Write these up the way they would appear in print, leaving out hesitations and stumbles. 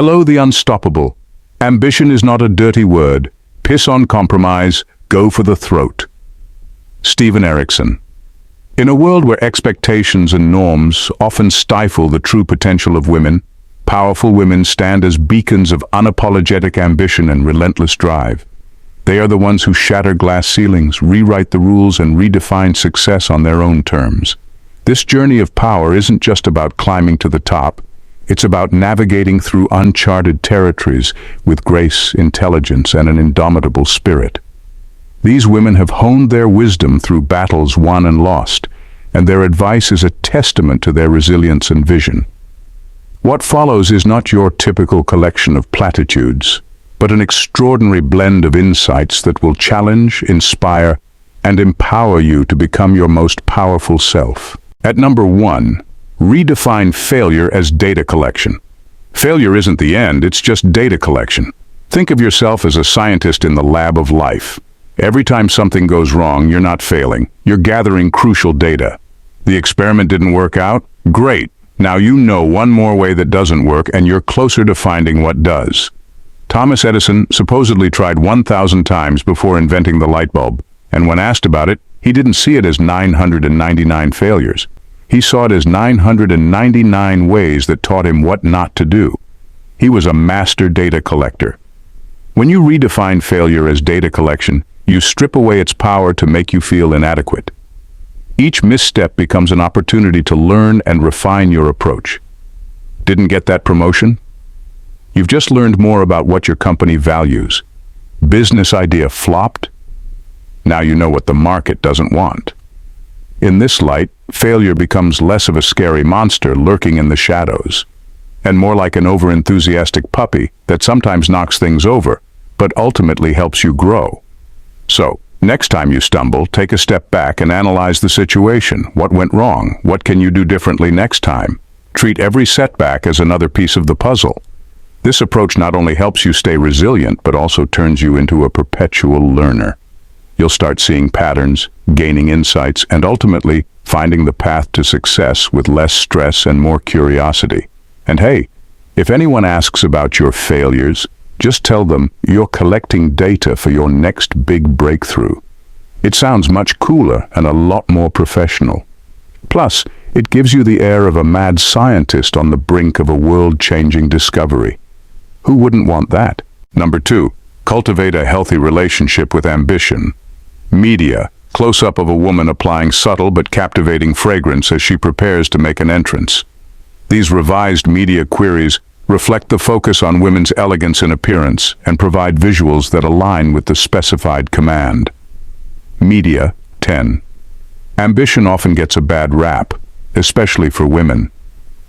Hello, the unstoppable. Ambition is not a dirty word. Piss on compromise, go for the throat. Stephen Erickson. In a world where expectations and norms often stifle the true potential of women, powerful women stand as beacons of unapologetic ambition and relentless drive. They are the ones who shatter glass ceilings, rewrite the rules, and redefine success on their own terms. This journey of power isn't just about climbing to the top. It's about navigating through uncharted territories with grace, intelligence, and an indomitable spirit. These women have honed their wisdom through battles won and lost, and their advice is a testament to their resilience and vision. What follows is not your typical collection of platitudes, but an extraordinary blend of insights that will challenge, inspire, and empower you to become your most powerful self. At number 1, redefine failure as data collection. Failure isn't the end, it's just data collection. Think of yourself as a scientist in the lab of life. Every time something goes wrong, you're not failing. You're gathering crucial data. The experiment didn't work out? Great. Now you know one more way that doesn't work, and you're closer to finding what does. Thomas Edison supposedly tried 1,000 times before inventing the light bulb, and when asked about it, he didn't see it as 999 failures. He saw it as 999 ways that taught him what not to do. He was a master data collector. When you redefine failure as data collection, you strip away its power to make you feel inadequate. Each misstep becomes an opportunity to learn and refine your approach. Didn't get that promotion? You've just learned more about what your company values. Business idea flopped? Now you know what the market doesn't want. In this light, failure becomes less of a scary monster lurking in the shadows, and more like an over-enthusiastic puppy that sometimes knocks things over, but ultimately helps you grow. So, next time you stumble, take a step back and analyze the situation. What went wrong? What can you do differently next time? Treat every setback as another piece of the puzzle. This approach not only helps you stay resilient, but also turns you into a perpetual learner. You'll start seeing patterns, gaining insights, and ultimately finding the path to success with less stress and more curiosity. And hey, if anyone asks about your failures, just tell them you're collecting data for your next big breakthrough. It sounds much cooler and a lot more professional. Plus, it gives you the air of a mad scientist on the brink of a world-changing discovery. Who wouldn't want that? Number 2, cultivate a healthy relationship with ambition. Media, close-up of a woman applying subtle but captivating fragrance as she prepares to make an entrance. These revised media queries reflect the focus on women's elegance and appearance and provide visuals that align with the specified command. Media 10. Ambition often gets a bad rap, especially for women.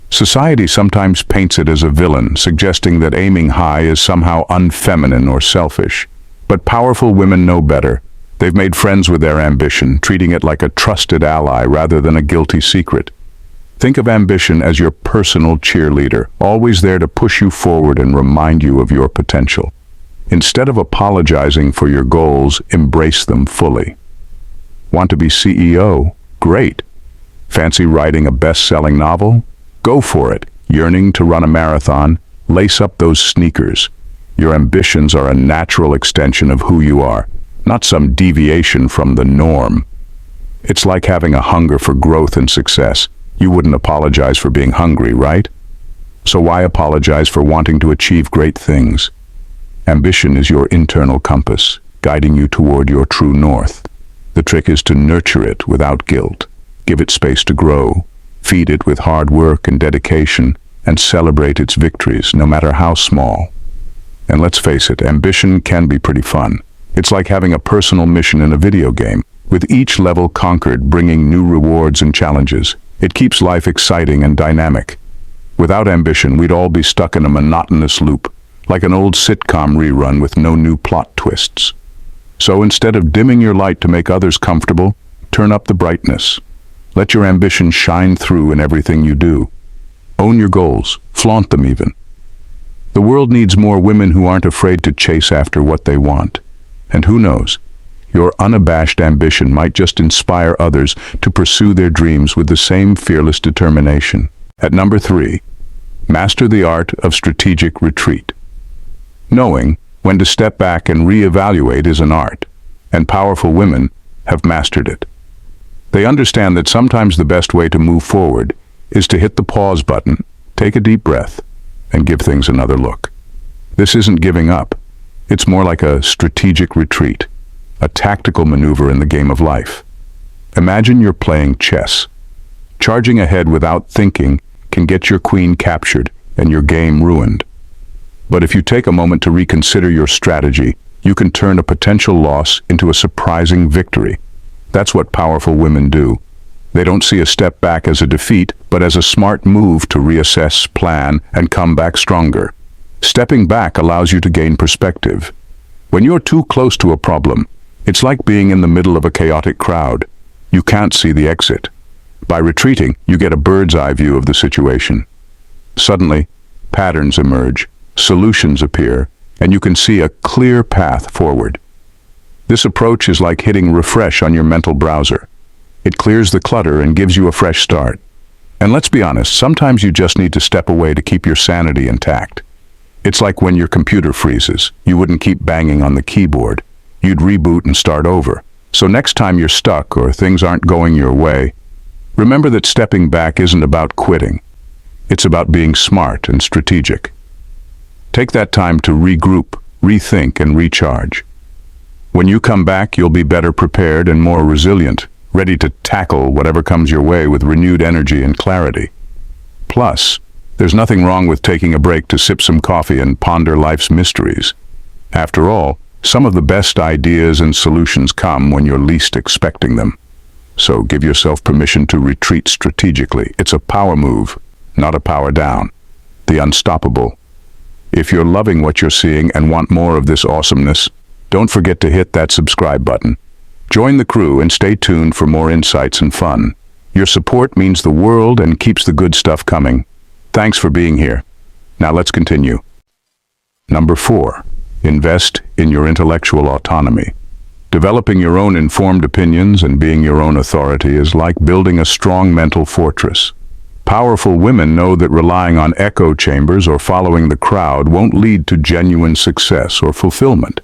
Society sometimes paints it as a villain, suggesting that aiming high is somehow unfeminine or selfish. But powerful women know better. They've made friends with their ambition, treating it like a trusted ally rather than a guilty secret. Think of ambition as your personal cheerleader, always there to push you forward and remind you of your potential. Instead of apologizing for your goals, embrace them fully. Want to be CEO? Great. Fancy writing a best-selling novel? Go for it. Yearning to run a marathon? Lace up those sneakers. Your ambitions are a natural extension of who you are, not some deviation from the norm. It's like having a hunger for growth and success. You wouldn't apologize for being hungry, right? So why apologize for wanting to achieve great things? Ambition is your internal compass, guiding you toward your true north. The trick is to nurture it without guilt. Give it space to grow. Feed it with hard work and dedication, and celebrate its victories, no matter how small. And let's face it, ambition can be pretty fun. It's like having a personal mission in a video game, with each level conquered bringing new rewards and challenges. It keeps life exciting and dynamic. Without ambition, we'd all be stuck in a monotonous loop, like an old sitcom rerun with no new plot twists. So instead of dimming your light to make others comfortable, turn up the brightness. Let your ambition shine through in everything you do. Own your goals, flaunt them even. The world needs more women who aren't afraid to chase after what they want. And who knows, your unabashed ambition might just inspire others to pursue their dreams with the same fearless determination. At number 3, Master the art of strategic retreat. Knowing when to step back and reevaluate is an art, and powerful women have mastered it. They understand that sometimes the best way to move forward is to hit the pause button, take a deep breath, and give things another look. This isn't giving up. It's more like a strategic retreat, a tactical maneuver in the game of life. Imagine you're playing chess. Charging ahead without thinking can get your queen captured and your game ruined. But if you take a moment to reconsider your strategy, you can turn a potential loss into a surprising victory. That's what powerful women do. They don't see a step back as a defeat, but as a smart move to reassess, plan, and come back stronger. Stepping back allows you to gain perspective. When you're too close to a problem, it's like being in the middle of a chaotic crowd. You can't see the exit. By retreating, you get a bird's eye view of the situation. Suddenly, patterns emerge, solutions appear, and you can see a clear path forward. This approach is like hitting refresh on your mental browser. It clears the clutter and gives you a fresh start. And let's be honest, sometimes you just need to step away to keep your sanity intact. It's like when your computer freezes. You wouldn't keep banging on the keyboard. You'd reboot and start over. So next time you're stuck or things aren't going your way, remember that stepping back isn't about quitting. It's about being smart and strategic. Take that time to regroup, rethink, and recharge. When you come back, you'll be better prepared and more resilient, ready to tackle whatever comes your way with renewed energy and clarity. Plus, there's nothing wrong with taking a break to sip some coffee and ponder life's mysteries. After all, some of the best ideas and solutions come when you're least expecting them. So give yourself permission to retreat strategically. It's a power move, not a power down. The unstoppable. If you're loving what you're seeing and want more of this awesomeness, don't forget to hit that subscribe button. Join the crew and stay tuned for more insights and fun. Your support means the world and keeps the good stuff coming. Thanks for being here. Now let's continue. Number 4. Invest in your intellectual autonomy. Developing your own informed opinions and being your own authority is like building a strong mental fortress. Powerful women know that relying on echo chambers or following the crowd won't lead to genuine success or fulfillment.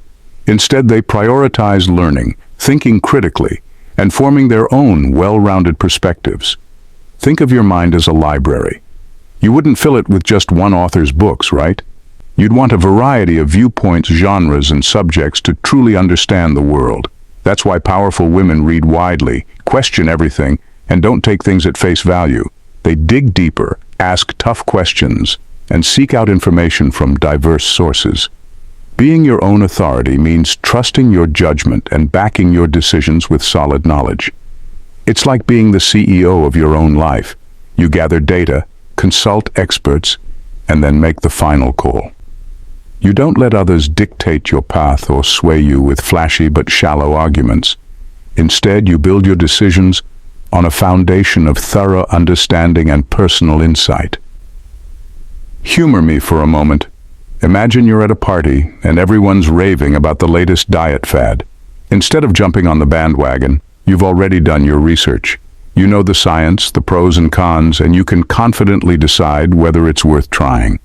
Instead, they prioritize learning, thinking critically, and forming their own well-rounded perspectives. Think of your mind as a library. You wouldn't fill it with just one author's books, right? You'd want a variety of viewpoints, genres, and subjects to truly understand the world. That's why powerful women read widely, question everything, and don't take things at face value. They dig deeper, ask tough questions, and seek out information from diverse sources. Being your own authority means trusting your judgment and backing your decisions with solid knowledge. It's like being the CEO of your own life. You gather data, consult experts, and then make the final call. You don't let others dictate your path or sway you with flashy but shallow arguments. Instead, you build your decisions on a foundation of thorough understanding and personal insight. Humor me for a moment. Imagine you're at a party and everyone's raving about the latest diet fad. Instead of jumping on the bandwagon, you've already done your research. You know the science, the pros and cons, and you can confidently decide whether it's worth trying.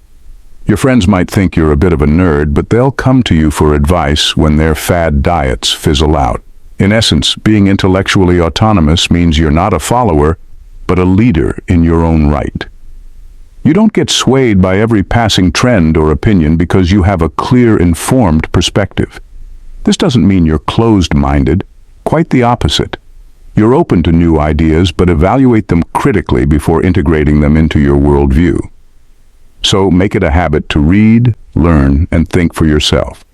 Your friends might think you're a bit of a nerd, but they'll come to you for advice when their fad diets fizzle out. In essence, being intellectually autonomous means you're not a follower, but a leader in your own right. You don't get swayed by every passing trend or opinion because you have a clear, informed perspective. This doesn't mean you're closed-minded, quite the opposite. You're open to new ideas, but evaluate them critically before integrating them into your worldview. So make it a habit to read, learn, and think for yourself.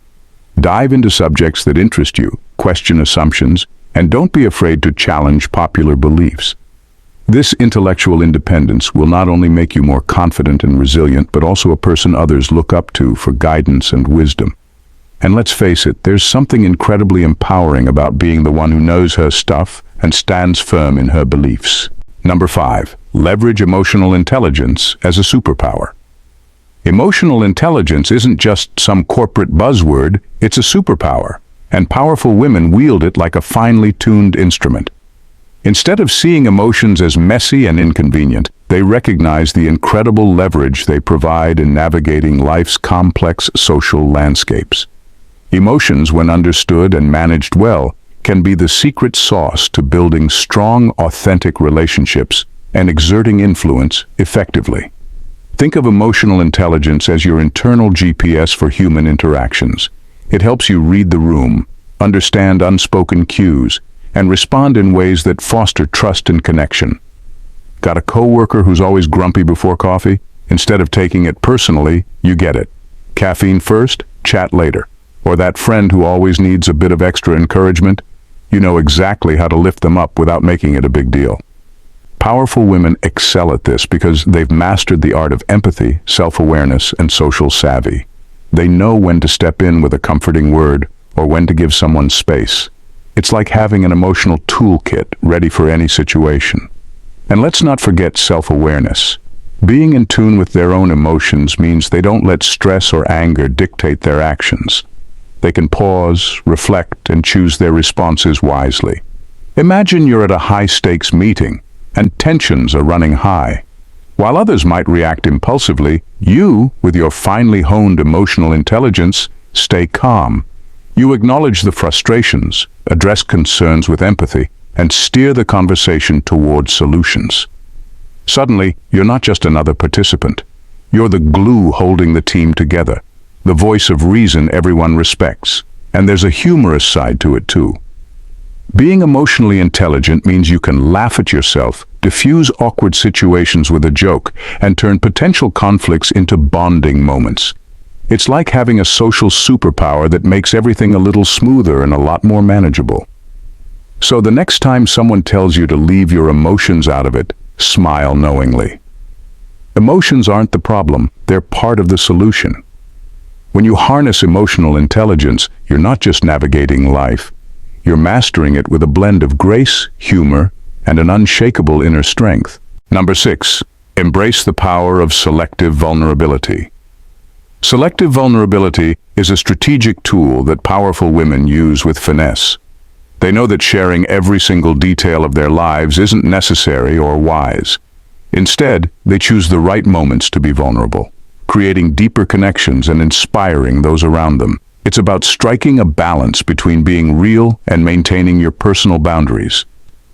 Dive into subjects that interest you, question assumptions, and don't be afraid to challenge popular beliefs. This intellectual independence will not only make you more confident and resilient, but also a person others look up to for guidance and wisdom. And let's face it, there's something incredibly empowering about being the one who knows her stuff and stands firm in her beliefs. Number 5. Leverage emotional intelligence as a superpower. Emotional intelligence isn't just some corporate buzzword, it's a superpower, and powerful women wield it like a finely tuned instrument. Instead of seeing emotions as messy and inconvenient, They recognize the incredible leverage they provide in navigating life's complex social landscapes. Emotions, when understood and managed well, can be the secret sauce to building strong, authentic relationships and exerting influence effectively. Think of emotional intelligence as your internal GPS for human interactions. It helps you read the room, understand unspoken cues, and respond in ways that foster trust and connection. Got a coworker who's always grumpy before coffee? Instead of taking it personally, you get it. Caffeine first, chat later. Or that friend who always needs a bit of extra encouragement? You know exactly how to lift them up without making it a big deal. Powerful women excel at this because they've mastered the art of empathy, self-awareness, and social savvy. They know when to step in with a comforting word or when to give someone space. It's like having an emotional toolkit ready for any situation. And let's not forget self-awareness. Being in tune with their own emotions means they don't let stress or anger dictate their actions. They can pause, reflect, and choose their responses wisely. Imagine you're at a high-stakes meeting, and tensions are running high. While others might react impulsively, you, with your finely honed emotional intelligence, stay calm. You acknowledge the frustrations, address concerns with empathy, and steer the conversation towards solutions. Suddenly, you're not just another participant. You're the glue holding the team together, the voice of reason everyone respects. And there's a humorous side to it too. Being emotionally intelligent means you can laugh at yourself, diffuse awkward situations with a joke, and turn potential conflicts into bonding moments. It's like having a social superpower that makes everything a little smoother and a lot more manageable. So the next time someone tells you to leave your emotions out of it, smile knowingly. Emotions aren't the problem, they're part of the solution. When you harness emotional intelligence, you're not just navigating life, you're mastering it with a blend of grace, humor, and an unshakable inner strength. Number 6, embrace the power of selective vulnerability. Selective vulnerability is a strategic tool that powerful women use with finesse. They know that sharing every single detail of their lives isn't necessary or wise. Instead, they choose the right moments to be vulnerable, creating deeper connections and inspiring those around them. It's about striking a balance between being real and maintaining your personal boundaries.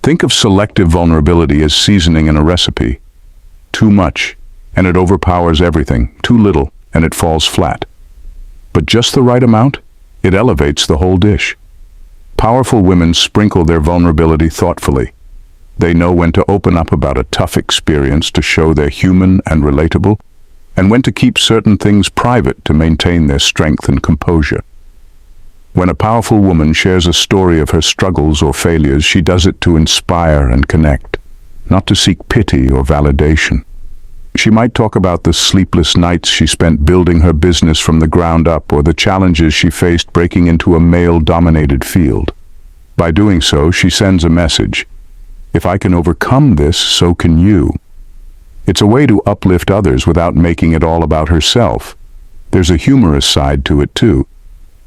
Think of selective vulnerability as seasoning in a recipe. Too much, and it overpowers everything. Too little, and it falls flat. But just the right amount, it elevates the whole dish. Powerful women sprinkle their vulnerability thoughtfully. They know when to open up about a tough experience to show they're human and relatable, and when to keep certain things private to maintain their strength and composure. When a powerful woman shares a story of her struggles or failures, she does it to inspire and connect, not to seek pity or validation. She might talk about the sleepless nights she spent building her business from the ground up, or the challenges she faced breaking into a male-dominated field. By doing so, she sends a message. If I can overcome this, so can you. It's a way to uplift others without making it all about herself. There's a humorous side to it too.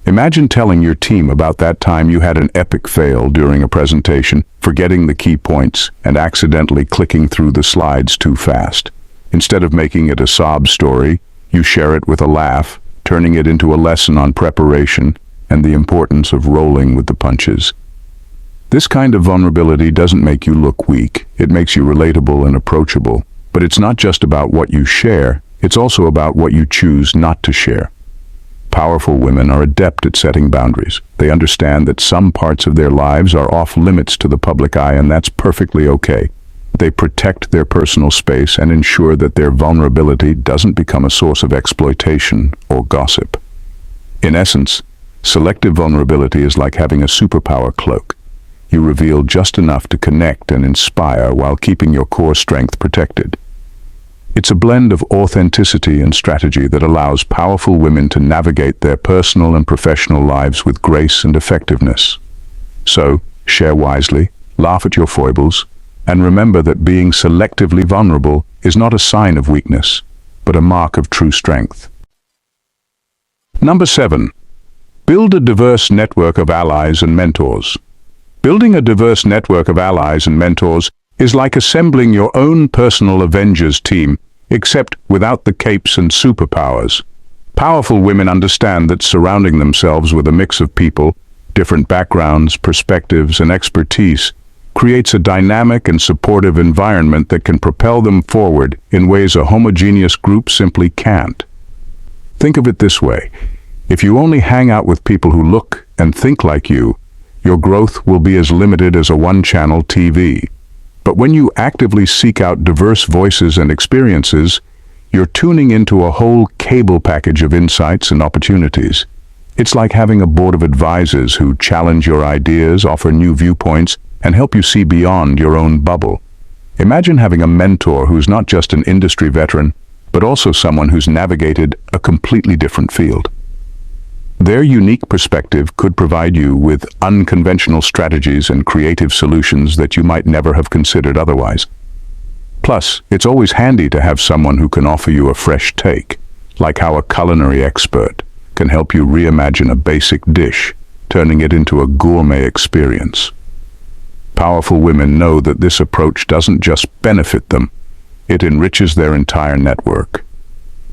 Imagine telling your team about that time you had an epic fail during a presentation, forgetting the key points and accidentally clicking through the slides too fast. Instead of making it a sob story, you share it with a laugh, turning it into a lesson on preparation and the importance of rolling with the punches. This kind of vulnerability doesn't make you look weak. It makes you relatable and approachable. But it's not just about what you share, it's also about what you choose not to share. Powerful women are adept at setting boundaries. They understand that some parts of their lives are off limits to the public eye, and that's perfectly okay. They protect their personal space and ensure that their vulnerability doesn't become a source of exploitation or gossip. In essence, selective vulnerability is like having a superpower cloak. You reveal just enough to connect and inspire while keeping your core strength protected. It's a blend of authenticity and strategy that allows powerful women to navigate their personal and professional lives with grace and effectiveness. So, share wisely, laugh at your foibles, and remember that being selectively vulnerable is not a sign of weakness, but a mark of true strength. Number 7. Build a diverse network of allies and mentors. Building a diverse network of allies and mentors is like assembling your own personal Avengers team, except without the capes and superpowers. Powerful women understand that surrounding themselves with a mix of people, different backgrounds, perspectives, and expertise creates a dynamic and supportive environment that can propel them forward in ways a homogeneous group simply can't. Think of it this way. If you only hang out with people who look and think like you, your growth will be as limited as a one-channel TV. But when you actively seek out diverse voices and experiences, you're tuning into a whole cable package of insights and opportunities. It's like having a board of advisors who challenge your ideas, offer new viewpoints, and help you see beyond your own bubble. Imagine having a mentor who's not just an industry veteran, but also someone who's navigated a completely different field. Their unique perspective could provide you with unconventional strategies and creative solutions that you might never have considered otherwise. Plus, it's always handy to have someone who can offer you a fresh take, like how a culinary expert can help you reimagine a basic dish, turning it into a gourmet experience. Powerful women know that this approach doesn't just benefit them, it enriches their entire network.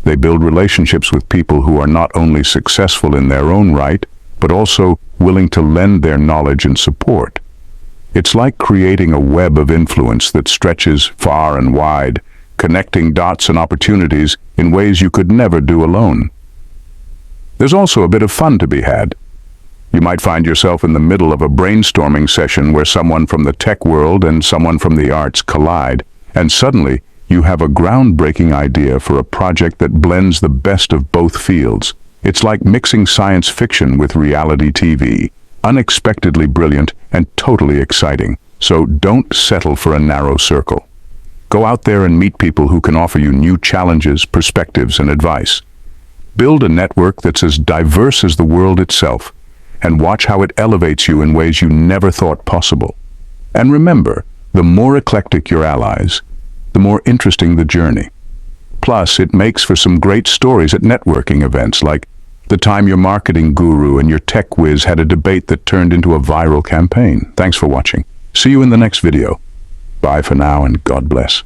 They build relationships with people who are not only successful in their own right, but also willing to lend their knowledge and support. It's like creating a web of influence that stretches far and wide, connecting dots and opportunities in ways you could never do alone. There's also a bit of fun to be had. You might find yourself in the middle of a brainstorming session where someone from the tech world and someone from the arts collide, and suddenly you have a groundbreaking idea for a project that blends the best of both fields. It's like mixing science fiction with reality TV, unexpectedly brilliant and totally exciting. So don't settle for a narrow circle. Go out there and meet people who can offer you new challenges, perspectives, and advice. Build a network that's as diverse as the world itself, and watch how it elevates you in ways you never thought possible. And remember, the more eclectic your allies, the more interesting the journey. Plus, it makes for some great stories at networking events, like the time your marketing guru and your tech whiz had a debate that turned into a viral campaign. Thanks for watching. See you in the next video. Bye for now, and God bless.